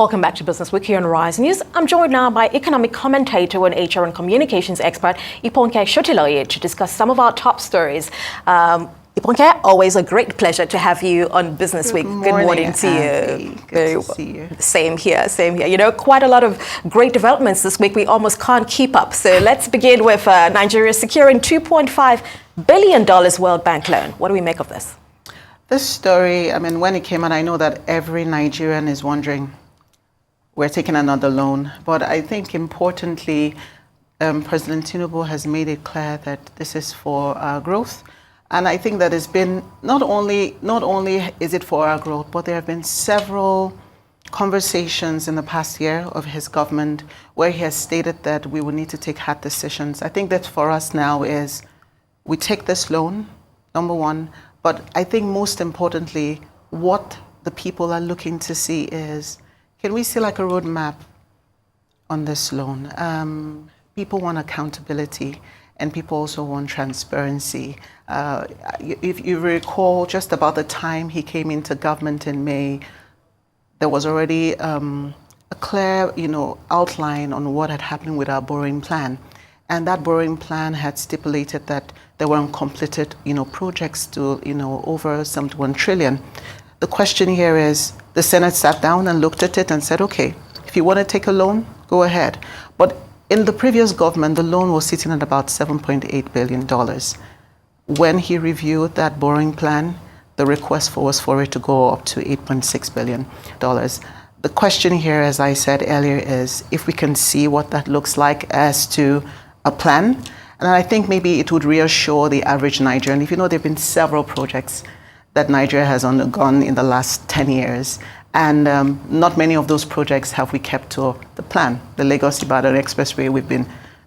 Welcome back to Business Week here on Rise News. I'm joined now by economic commentator and HR and communications expert Ikpongke Sotiloye to discuss some of our top stories. Ikpongke, always a great pleasure to have you on Business Week. Good morning to you. Good to see you. Same here, same here. You know, quite a lot of great developments this week. We almost can't keep up. So let's begin with Nigeria securing $2.5 billion World Bank loan. What do we make of this? This story, I mean, when it came out, I know that every Nigerian is wondering, we're taking another loan. But I think importantly, President Tinubu has made it clear that this is for our growth. And I think that it's been not only is it for our growth, but there have been several conversations in the past year of his government where he has stated that we will need to take hard decisions. I think that for us now is we take this loan, number one, but I think most importantly, what the people are looking to see is, can we see like a roadmap on this loan? People want accountability and people also want transparency. If you recall, just about the time he came into government in May, there was already a clear, outline on what had happened with our borrowing plan. And that borrowing plan had stipulated that there were uncompleted, projects to, over some 1 trillion. The question here is, the Senate sat down and looked at it and said, okay, if you want to take a loan, go ahead. But in the previous government, the loan was sitting at about $7.8 billion. When he reviewed that borrowing plan, the request was for it to go up to $8.6 billion. The question here, as I said earlier, is if we can see what that looks like as to a plan. And I think maybe it would reassure the average Nigerian. If you know, there have been several projects that Nigeria has undergone in the last 10 years. And not many of those projects have we kept to the plan. The Lagos-Ibadan Expressway,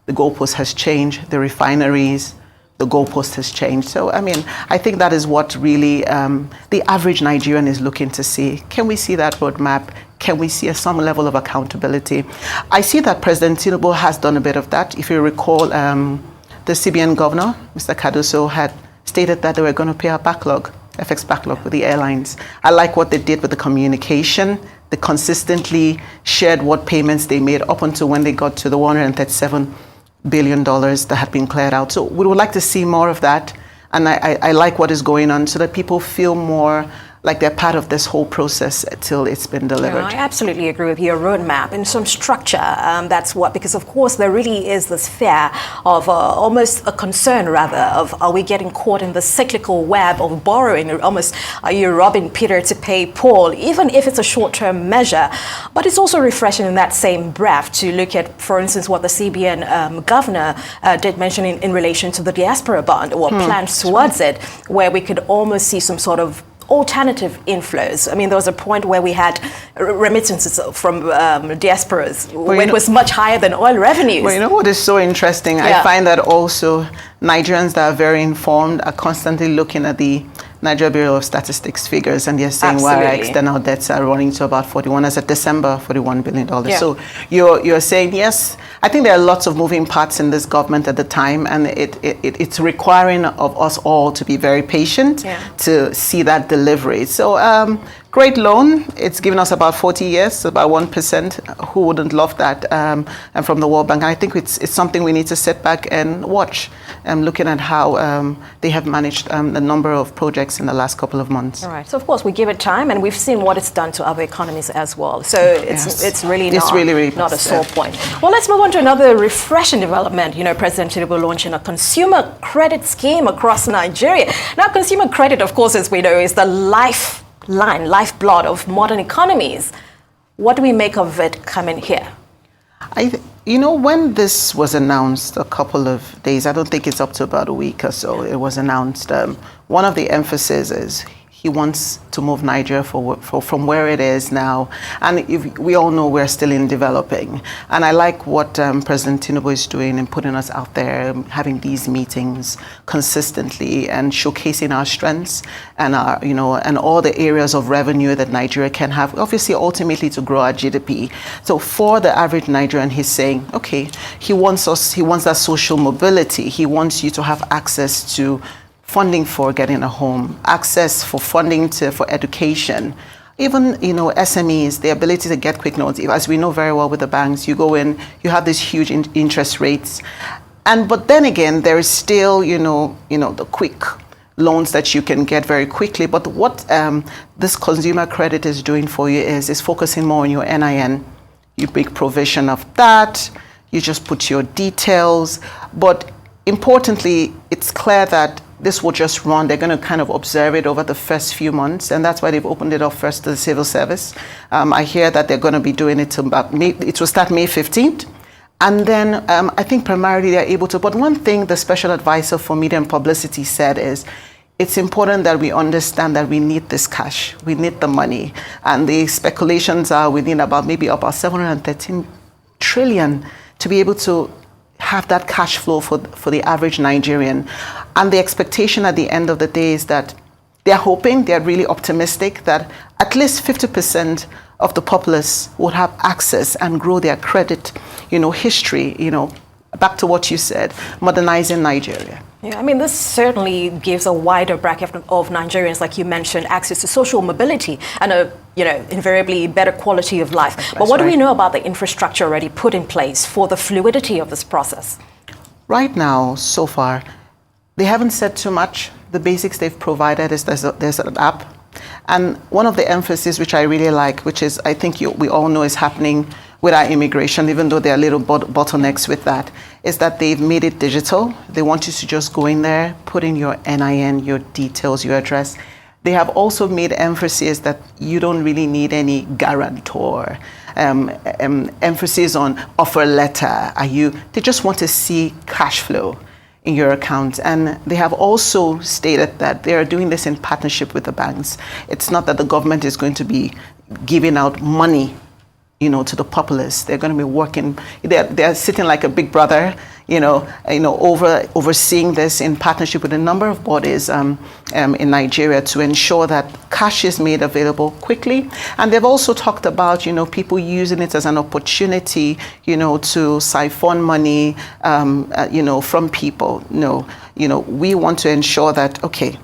the goalpost has changed. The refineries, the goalpost has changed. So, I mean, I think that is what really the average Nigerian is looking to see. Can we see that roadmap? Can we see some level of accountability? I see that President Tinubu has done a bit of that. If you recall, the CBN governor, Mr. Cardoso, had stated that they were going to pay our backlog. FX backlog with the airlines. I like what they did with the communication. They consistently shared what payments they made up until when they got to the $137 billion that had been cleared out. So we would like to see more of that. And I like what is going on so that people feel more like they're part of this whole process till it's been delivered. Yeah, I absolutely agree with your roadmap and some structure. That's what, because of course there really is this fear of almost a concern rather of, are we getting caught in the cyclical web of borrowing? Almost, are you robbing Peter to pay Paul, even if it's a short-term measure? But it's also refreshing in that same breath to look at, for instance, what the CBN governor did mention in relation to the diaspora bond or plans towards it, where we could almost see some sort of alternative inflows. I mean, there was a point where we had remittances from diasporas, where it was much higher than oil revenues. Well, you know what is so interesting? Yeah. I find that also Nigerians that are very informed are constantly looking at the Nigeria Bureau of Statistics figures, and they're saying, well, our external debts are running to about 41, as of December, $41 billion. Yeah. So you're saying, yes, I think there are lots of moving parts in this government at the time, and it's requiring of us all to be very patient to see that delivery. So great loan. It's given us about 40 years, about 1%. Who wouldn't love that? And from the World Bank, and I think it's something we need to sit back and watch, looking at how they have managed a number of projects in the last couple of months. All right. So of course we give it time, and we've seen what it's done to other economies as well. So it's really not a sore point. Well, let's move on to another refreshing development. President Tinubu launching a consumer credit scheme across Nigeria. Now, consumer credit, of course, as we know, is the lifeblood of modern economies. What do we make of it coming here? When this was announced a couple of days, I don't think it's up to about a week or so, it was announced, one of the emphasis is he wants to move Nigeria from where it is now. And we all know we're still in developing. And I like what President Tinubu is doing in putting us out there, having these meetings consistently and showcasing our strengths and our, and all the areas of revenue that Nigeria can have, obviously ultimately to grow our GDP. So for the average Nigerian, he's saying, okay, he wants that social mobility. He wants you to have access to funding for getting a home, access for funding for education, even, SMEs, the ability to get quick loans. As we know very well with the banks, you go in, you have these huge interest rates. But then again, there is still, the quick loans that you can get very quickly. But what this consumer credit is doing for you is focusing more on your NIN. You make provision of that. You just put your details. But importantly, it's clear that this will just run. They're going to kind of observe it over the first few months, and that's why they've opened it up first to the civil service. I hear that they're going to be doing it till about it will start May 15th. And then I think primarily they're able to. But one thing the special advisor for media and publicity said is, it's important that we understand that we need this cash. We need the money. And the speculations are we need about 713 trillion to be able to have that cash flow for the average Nigerian. And the expectation at the end of the day is that they're really optimistic that at least 50% of the populace would have access and grow their credit, history, back to what you said, modernizing Nigeria. Yeah, this certainly gives a wider bracket of Nigerians, like you mentioned, access to social mobility and invariably better quality of life. But what do we know about the infrastructure already put in place for the fluidity of this process? Right now, so far, they haven't said too much. The basics they've provided is there's an app. And one of the emphasis which I really like, which is I think we all know is happening with our immigration, even though there are little bottlenecks with that, is that they've made it digital. They want you to just go in there, put in your NIN, your details, your address. They have also made emphasis that you don't really need any guarantor. Emphasis on offer letter. They just want to see cash flow in your account. And they have also stated that they are doing this in partnership with the banks. It's not that the government is going to be giving out money to the populace. They're going to be working. They're sitting like a big brother, overseeing this in partnership with a number of bodies in Nigeria to ensure that cash is made available quickly. And they've also talked about, people using it as an opportunity, to siphon money, from people. No, we want to ensure that, okay,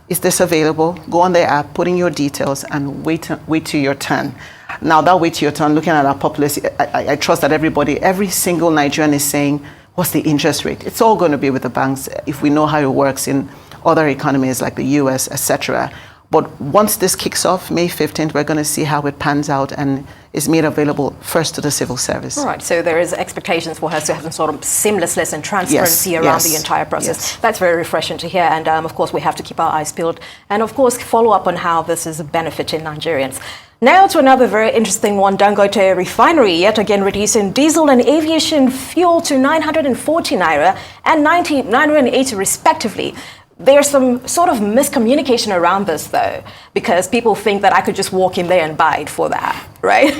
is this available? Go on the app, put in your details, and wait till your turn. Now, that wait till your turn, looking at our populace, I trust that every single Nigerian is saying, what's the interest rate? It's all going to be with the banks if we know how it works in other economies like the US, etc. But once this kicks off, May 15th, we're going to see how it pans out and is made available first to the civil service. All right, so there is expectations for us to have some sort of seamlessness and transparency around the entire process. Yes. That's very refreshing to hear, and of course we have to keep our eyes peeled and of course follow up on how this is benefiting Nigerians. Now to another very interesting one, Dangote Refinery, yet again reducing diesel and aviation fuel to 940 naira and 980 respectively. There's some sort of miscommunication around this, though, because people think that I could just walk in there and buy it for that, right?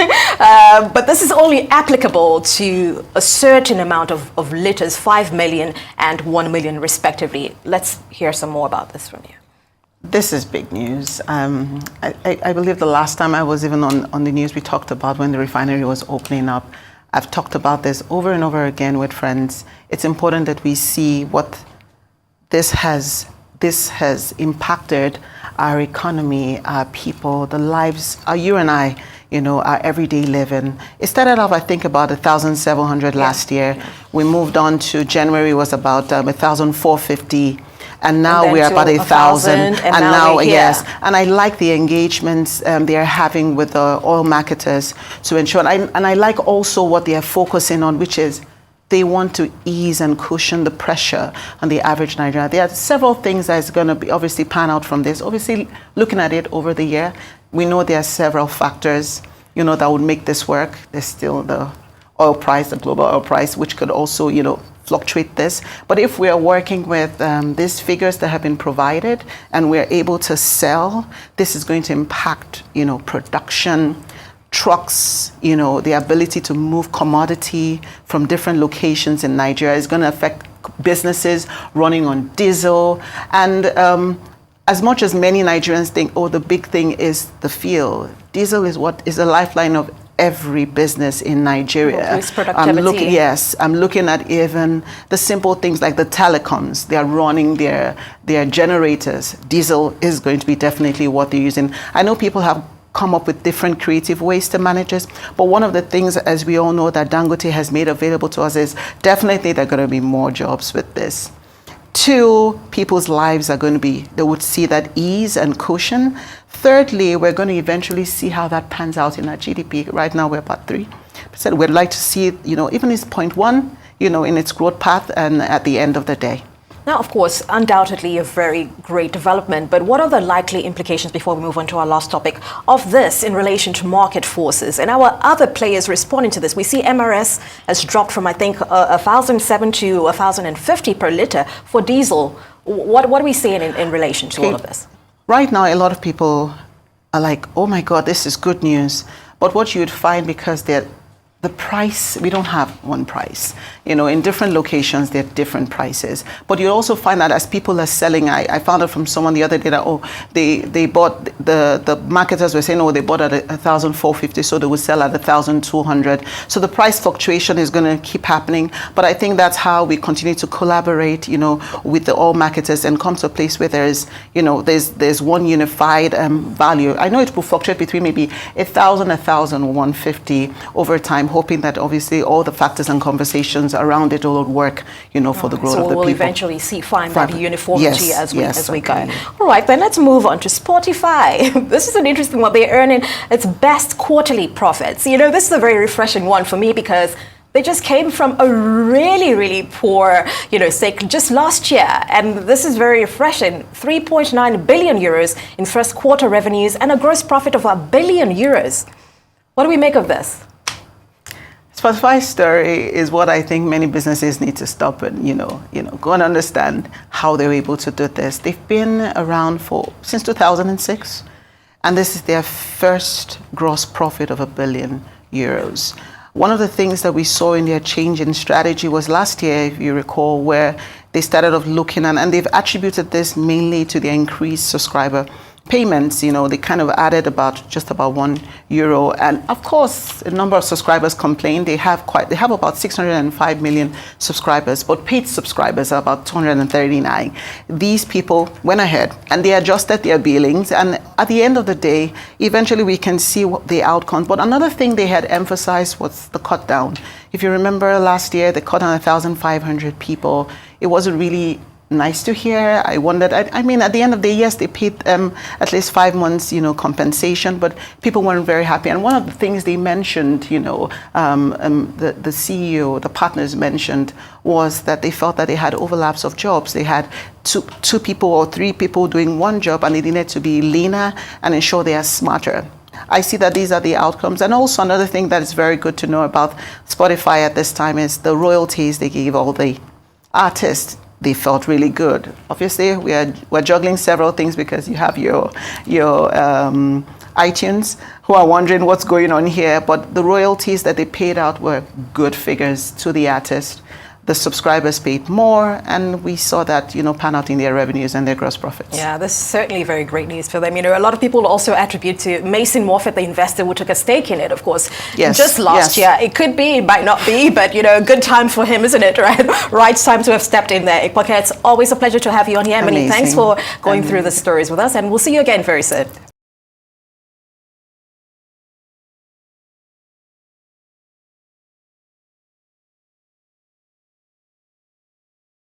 But this is only applicable to a certain amount of liters, 5 million and 1 million respectively. Let's hear some more about this from you. This is big news. I believe the last time I was even on the news, we talked about when the refinery was opening up. I've talked about this over and over again with friends. It's important that we see what this has impacted our economy, our people, the lives, you and I, our everyday living. It started off, I think, about 1,700 last year. We moved on to January was about 1,450. And now we're about 1,000. And now, yes. And I like the engagements they are having with the oil marketers to ensure. And I like also what they are focusing on, which is they want to ease and cushion the pressure on the average Nigerian. There are several things that's going to be obviously pan out from this. Obviously, looking at it over the year, we know there are several factors, that would make this work. There's still the oil price, the global oil price, which could also, fluctuate this. But if we are working with these figures that have been provided and we're able to sell, this is going to impact, production, trucks, the ability to move commodity from different locations in Nigeria is going to affect businesses running on diesel. And as much as many Nigerians think, the big thing is the fuel, diesel is what is the lifeline of every business in Nigeria. I'm looking at even the simple things like the telecoms. They are running their generators. Diesel is going to be definitely what they're using. I know people have come up with different creative ways to manage this. But one of the things, as we all know, that Dangote has made available to us is definitely there are going to be more jobs with this. Two, people's lives are going to be, they would see that ease and cushion. Thirdly, we're going to eventually see how that pans out in our GDP. Right now, we're about 3%. We'd like to see it, even it's 0.1, in its growth path and at the end of the day. Now, of course, undoubtedly a very great development, but what are the likely implications, before we move on to our last topic, of this in relation to market forces and our other players responding to this? We see MRS has dropped from, I think, 1,007 to 1,050 per litre for diesel. What are we seeing in relation to all of this? Right now, a lot of people are like, oh my God, this is good news. But what you would find, because the price, we don't have one price. In different locations, there are different prices. But you also find that as people are selling, I found out from someone the other day that, they bought, the marketers were saying, they bought at 1,450, so they would sell at 1,200. So the price fluctuation is going to keep happening. But I think that's how we continue to collaborate, with the all marketers and come to a place where there's one unified value. I know it will fluctuate between maybe 1,000, 1,150 over time, hoping that obviously all the factors and conversations around it will work, for the growth of the people. So we'll eventually find that uniformity as we go. Okay. All right, then let's move on to Spotify. This is an interesting one. They're earning its best quarterly profits. This is a very refreshing one for me because they just came from a really, really poor, sake just last year. And this is very refreshing. 3.9 billion euros in first quarter revenues and a gross profit of 1 billion euros. What do we make of this? Spotify's story is what I think many businesses need to stop and, go and understand how they were able to do this. They've been around since 2006, and this is their first gross profit of 1 billion euros. One of the things that we saw in their change in strategy was last year, if you recall, where they started off looking and they've attributed this mainly to their increased subscriber payments. They kind of added just about €1, and of course a number of subscribers complained. They have about 605 million subscribers, but paid subscribers are about 239. These people went ahead and they adjusted their billings, and at the end of the day, eventually we can see what the outcome. But another thing they had emphasized was the cut down. If you remember last year, they cut down 1,500 people. It wasn't really nice to hear. I wondered, at the end of the day, yes, they paid at least 5 months, compensation, but people weren't very happy. And one of the things they mentioned, the CEO, the partners mentioned, was that they felt that they had overlaps of jobs. They had two people or 3 people doing one job, and they needed to be leaner and ensure they are smarter. I see that these are the outcomes. And also another thing that is very good to know about Spotify at this time is the royalties they gave all the artists. They felt really good. Obviously, we're juggling several things because you have your iTunes who are wondering what's going on here. But the royalties that they paid out were good figures to the artist. The subscribers paid more, and we saw that, pan out in their revenues and their gross profits. Yeah, this is certainly very great news for them. A lot of people also attribute to Mason Morfitt, the investor who took a stake in it, of course, just last year. It could be, it might not be, but, a good time for him, isn't it, right? Right time to have stepped in there. Ikpongke, it's always a pleasure to have you on here. Many thanks for going through the stories with us, and we'll see you again very soon.